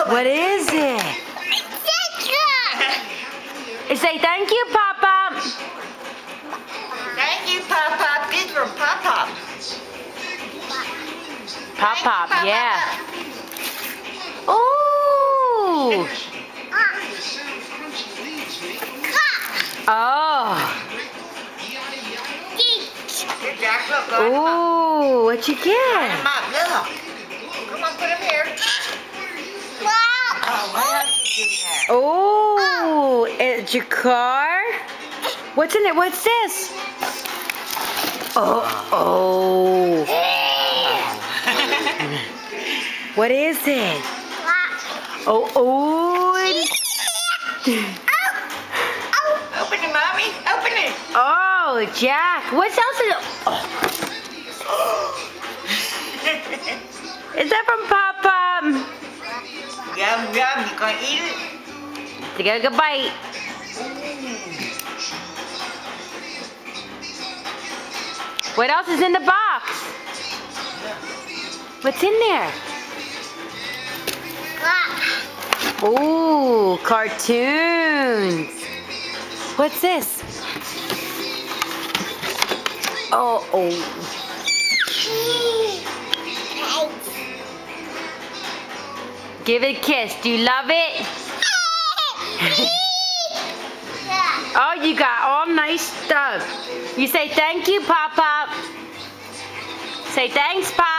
What is it? Say thank you, Pop-Pop. Thank you, Pop-Pop. These from Pop-Pop. Pop-Pop, yeah. Ooh. Oh. Here, Jack, look. Ooh, what you get? Come on, look. Come on, put him here. Oh, what else did you get? Oh, it's your car? What's in it? What's this? Oh. What is it? Oh. Open it, Mommy. Open it. Oh, Jack. What else is it? Oh. Is that from Pop-Pop? Yum, yum. You gonna eat it? Take a good bite. What else is in the box? What's in there? Ooh, cartoons. What's this? Oh. Give it a kiss. Do you love it? Oh, you got all nice stuff. You say thank you, Pop-Pop. Say thanks, Pop.